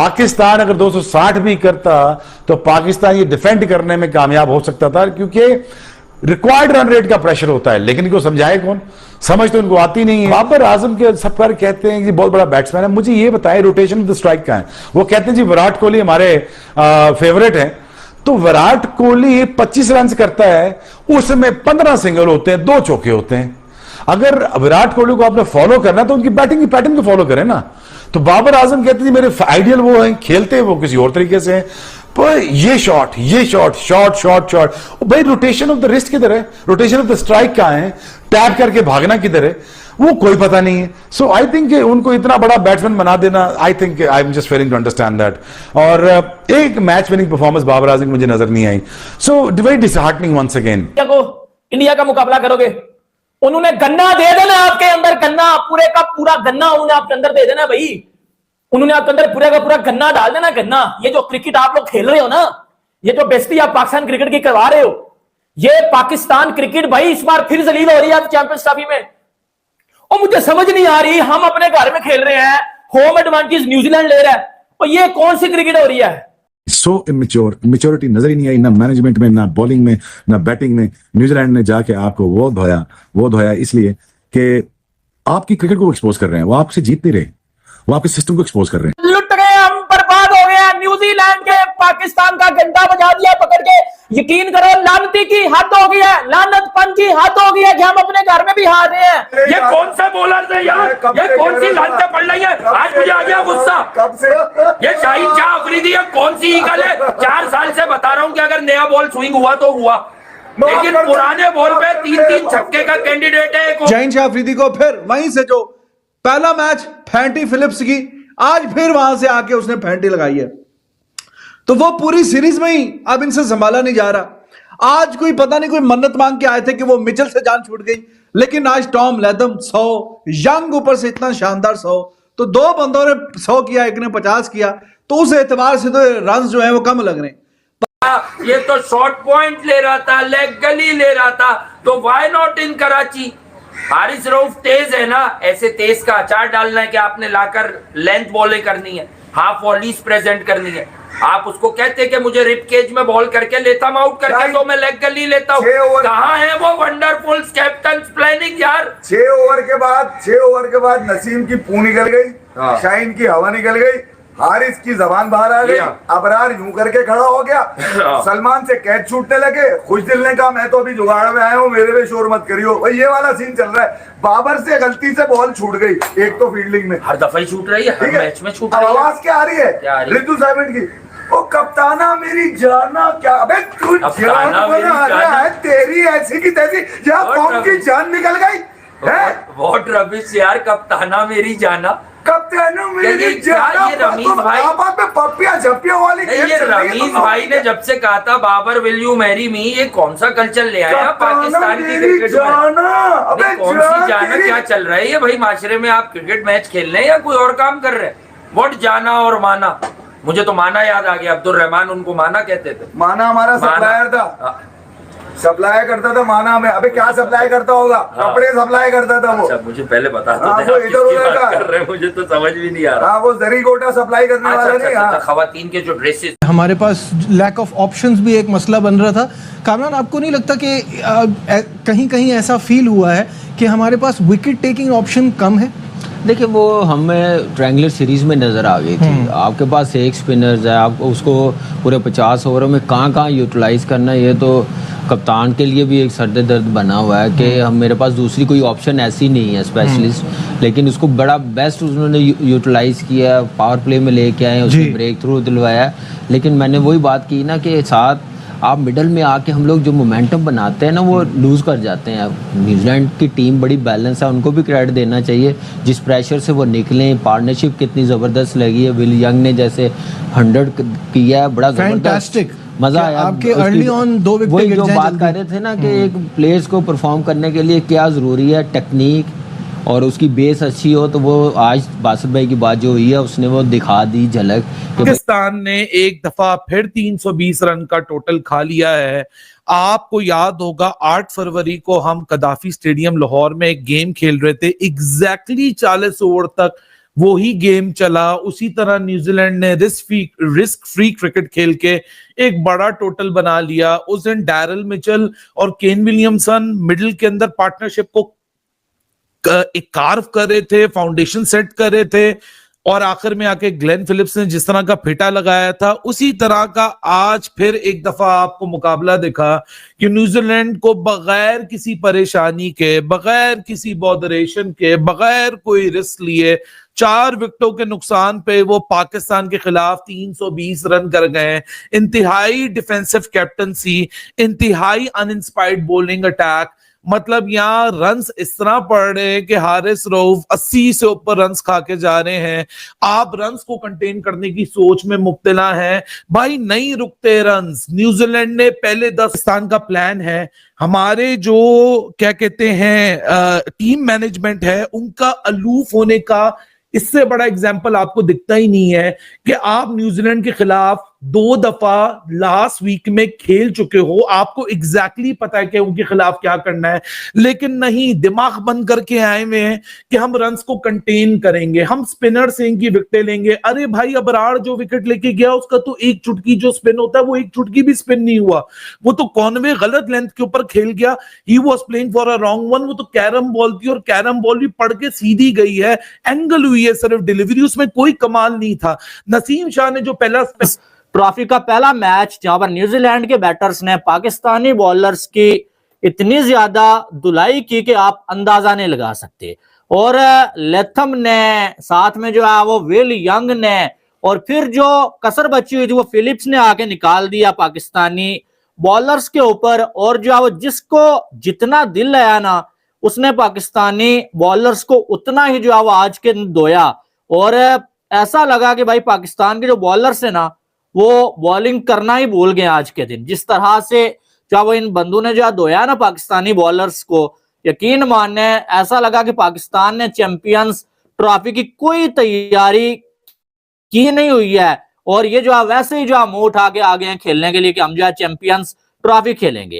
पाकिस्तान अगर 260 भी करता तो पाकिस्तान ये डिफेंड करने में कामयाब हो सकता था, क्योंकि रिक्वायर्ड रन रेट का प्रेशर होता है, लेकिन इनको समझाए कौन, समझ तो इनको आती नहीं है। बाबर आजम के सब पर कहते हैं कि बहुत बड़ा बैट्समैन है, मुझे ये बताएं रोटेशन ऑफ द स्ट्राइक का है। वो कहते हैं जी विराट कोहली हमारे फेवरेट है, तो विराट कोहली 25 रन करता है, उसमें 15 सिंगल होते हैं, 2 चौके होते हैं। अगर विराट कोहली को आपने फॉलो करना तो उनकी बैटिंग की पैटर्न को फॉलो करें ना। तो बाबर आजम कहते हैं मेरे आइडियल वो हैं, खेलते हैं वो किसी और तरीके से हैं, पर ये शॉट भाई रोटेशन ऑफ द रिस्ट किधर है, रोटेशन ऑफ द स्ट्राइक कहां है, टैप करके भागना किधर है, वो कोई पता नहीं है। सो आई थिंक उनको इतना बड़ा बैट्समैन बना देना, I think I am just failing to understand that. और एक match winning performance Babar Azam की मुझे नजर नहीं आई। So very disheartening once again. India का मुकाबला करोगे, उन्होंने गन्ना दे देना आपके अंदर, गन्ना पूरे का पूरा गन्ना उन्होंने आपके अंदर दे देना भाई, उन्होंने आपके अंदर पूरा का पूरा गन्ना डाल देना। गन्ना, ये जो क्रिकेट आप लोग खेल रहे हो ना, ये जो बेइज्जती आप पाकिस्तान क्रिकेट की करवा रहे हो, ये पाकिस्तान क्रिकेट भाई इस बार फिर जलील हो रही है चैंपियंस ट्रॉफी में। और मुझे समझ नहीं आ रही, हम अपने घर में खेल रहे हैं, होम एडवांटेज न्यूजीलैंड ले रहा है, और ये कौन सी क्रिकेट हो रही है। सो इमेच्योर, मैच्योरिटी नजर ही नहीं आई, ना मैनेजमेंट में, ना बॉलिंग में, ना बैटिंग में। न्यूजीलैंड ने जाके आपको वो धोया इसलिए कि आपकी क्रिकेट को एक्सपोज कर रहे हैं, वो आपसे जीत नहीं रहे, वो आपके सिस्टम को एक्सपोज कर रहे हैं। लुट गए हम, बर्बाद हो गए। न्यूजीलैंड के पाकिस्तान का घंटा बजा दिया पकड़ के। यकीन करो लानती की हद हो गई है, लानतपन की हद हो गई है कि हम अपने घर में भी हार रहे हैं। ये कौन सा बॉलर है यार, ये कौन सी लानतें पड़ रही है। आज मुझे आ गया गुस्सा। कब से ये शाहीन शाह अफरीदी है, कौन सी ईगल है। 4 साल से बता रहा हूं कि अगर नया बॉल स्विंग हुआ तो हुआ, लेकिन पुराने बॉल पे 3-3 छक्के का कैंडिडेट है। शाहीन शाह अफरीदी को फिर वहीं से जो पहला मैच फैंटी फिलिप्स की, आज फिर वहां से आके उसने फैंटी लगाई है, तो वो पूरी सीरीज में ही अब इनसे संभाला नहीं जा रहा। आज कोई पता नहीं, कोई मन्नत मांग के आए थे कि वो मिचेल से जान छूट गई, लेकिन आज टॉम लैथम 100, यंग ऊपर से इतना शानदार 100, तो 2 बंदों ने 100 किया, एक ने 50 किया, तो उस एतबार से तो रन जो है वो कम लग रहे हैं। ये तो शॉर्ट पॉइंट ले रहा था, लेग गली ले रहा था, तो why not in Karachi. Haris Rauf तेज है ना, ऐसे तेज का अचार डालना है कि आपने लाकर लेंथ बॉलें करनी है, हाफ वॉलीज प्रेजेंट करनी है। आप उसको कहते कि मुझे रिप केज में बॉल करके लेता हूं आउट करके, तो मैं लेग गली लेता हूं। कहां है वो वंडरफुल कैप्टन प्लानिंग यार। 6 ओवर के बाद नसीम की पू निकल गई, शाहीन की हवा निकल गई, हारिस की जबान बाहर आ गई, अबरार यूं करके खड़ा हो गया, सलमान से कैच छूटने लगे, खुश दिल ने कहा मैं तो अभी जुगाड़ में आया हूँ, मेरे पे शोर मत करियो। भाई ये वाला सीन चल रहा है। बाबर से गलती से बॉल छूट गई, एक तो फील्डिंग में हर दफा ही छूट रही है, हर मैच में छूट रही है। आवाज क्या आ रही है रितु साइमन की, ओ कप्ताना मेरी जाना, क्या अबे तू जान बना रहा है, तेरी ऐसी की तैसी, यहाँ कौन की जान निकल गई है। व्हाट रबिश यार, कप्ताना मेरी जाना, कप्ताना मेरी जाना। ये रमीज भाई पप्पिया झप्पियों वाली ये रमीज भाई ने जब से कहा था Babar will you marry me, ये कौन सा कल्चर ले आया पाकिस्तान की क्रिकेट में। कौन सी जाना, क्या चल रहा है ये भाई माशरे में। आप क्रिकेट मैच खेल रहे हैं या कोई और काम कर रहे हैं। व्हाट जाना और माना, मुझे तो माना याद आ गया, अब्दुल रहमान उनको माना कहते थे। माना हमारा सप्लायर था, सप्लाई करता था माना में। अबे क्या सप्लाई करता होगा, कपड़े सप्लाई करता था वो। अच्छा, मुझे पहले बता दो, वो इधर उधर का कर रहे हैं, मुझे तो समझ भी नहीं आ रहा। वो जरी गोटा सप्लाई करने वाला नहीं। खवातीन के जो ड्रेसेस, हमारे पास लैक ऑफ ऑप्शंस भी एक मसला बन रहा था। कामरान, आपको नहीं लगता कि कहीं कहीं ऐसा फील हुआ है कि हमारे पास विकेट टेकिंग ऑप्शन कम है? देखिए, वो हमें ट्रायंगुलर सीरीज में नज़र आ गई थी। आपके पास एक स्पिनर्स है, आप उसको पूरे 50 ओवरों में कहाँ यूटिलाइज़ करना है, ये तो कप्तान के लिए भी एक सर्द दर्द बना हुआ है कि हम मेरे पास दूसरी कोई ऑप्शन ऐसी नहीं है स्पेशलिस्ट। लेकिन उसको बड़ा बेस्ट उन्होंने यूटिलाइज़ किया, पावर प्ले में लेके आए, उसने ब्रेक थ्रू दिलवाया। लेकिन मैंने वही बात की ना कि साथ आप मिडल में आके हम लोग जो मोमेंटम बनाते हैं ना, वो लूज़ कर जाते हैं। न्यूजीलैंड की टीम बड़ी बैलेंस है, उनको भी क्रेडिट देना चाहिए जिस प्रेशर से वो निकले। पार्टनरशिप कितनी ज़बरदस्त लगी है, विल यंग ने जैसे 100 किया है, बड़ा फैंटास्टिक मज़ा आया। आपके अर्ली ऑन 2 विकेट, वही जो बात कर रहे थे ना कि एक प्लेयर्स को परफॉर्म करने के लिए क्या ज़रूरी है, टेक्निक और उसकी बेस अच्छी हो, तो वो आज बासित भाई की बात जो हुई है उसने वो दिखा दी झलक। पाकिस्तान ने एक दफा फिर 320 रन का टोटल खा लिया है। आपको याद होगा 8 फरवरी को हम कदाफी स्टेडियम लाहौर में एक गेम खेल रहे थे, एग्जैक्टली 40 ओवर तक वही गेम चला, उसी तरह न्यूजीलैंड ने रिस्क फ्री क्रिकेट खेल के एक बड़ा टोटल बना लिया। उस दिन डैरल मिचेल और केन विलियमसन मिडिल के अंदर पार्टनरशिप को एक कार्व कर रहे थे, फाउंडेशन सेट कर रहे थे, और आखिर में आके ग्लेन फिलिप्स ने जिस तरह का फेटा लगाया था, उसी तरह का आज फिर एक दफा आपको मुकाबला दिखा कि न्यूजीलैंड को बगैर किसी परेशानी के, बगैर किसी बॉदरेशन के, बगैर कोई रिस्क लिए 4 विकेटों के नुकसान पे वो पाकिस्तान के खिलाफ 320 रन कर गए। इंतहाई डिफेंसिव कैप्टनसी, इंतहाई अनइंस्पायर्ड बॉलिंग अटैक, मतलब यहाँ रन्स इस तरह पड़ रहे हैं कि हारिस रऊफ 80 से ऊपर रन्स खा के जा रहे हैं। आप रन्स को कंटेन करने की सोच में मुब्तला हैं भाई, नहीं रुकते रन्स। न्यूजीलैंड ने पहले 10 स्थान का प्लान है, हमारे जो क्या कहते हैं टीम मैनेजमेंट है उनका अलूफ होने का इससे बड़ा एग्जाम्पल आपको दिखता ही नहीं है कि आप न्यूजीलैंड के खिलाफ 2 दफा लास्ट वीक में खेल चुके हो, आपको एग्जैक्टली पता है कि उनके खिलाफ क्या करना है, लेकिन नहीं, दिमाग बंद करके आए हुए हैं कि हम रन्स को कंटेन करेंगे, हम स्पिनर से इनकी विकेटें लेंगे। अरे भाई, अबरार जो विकेट लेके गया उसका तो एक चुटकी जो स्पिन होता है वो एक चुटकी भी स्पिन नहीं हुआ, वो तो कॉनवे गलत लेंथ के ऊपर खेल गया, he was playing for a wrong one. वो तो कैरम बॉल थी और कैरम बॉल भी पड़ के सीधी गई है, एंगल हुई है सिर्फ, डिलीवरी उसमें कोई कमाल नहीं था। नसीम शाह ने जो पहला ट्रॉफी का पहला मैच जहां पर न्यूजीलैंड के बैटर्स ने पाकिस्तानी बॉलर्स की इतनी ज्यादा धुलाई की कि आप अंदाजा नहीं लगा सकते, और लेथम ने साथ में जो है वो विल यंग ने, और फिर जो कसर बची हुई थी वो फिलिप्स ने आके निकाल दिया पाकिस्तानी बॉलर्स के ऊपर, और जो है वो जिसको जितना दिल आया ना उसने पाकिस्तानी बॉलर्स को उतना ही जो है वो आज के दिन धोया। और ऐसा लगा कि भाई पाकिस्तान के जो बॉलर्स है ना वो बॉलिंग करना ही भूल गए आज के दिन, जिस तरह से जो वो इन बंदों ने जो धोया ना पाकिस्तानी बॉलर्स को, यकीन माने ऐसा लगा कि पाकिस्तान ने चैंपियंस ट्रॉफी की कोई तैयारी की नहीं हुई है, और ये जो वैसे ही जो मुंह उठा के आ गए हैं खेलने के लिए कि हम जो है चैंपियंस ट्रॉफी खेलेंगे।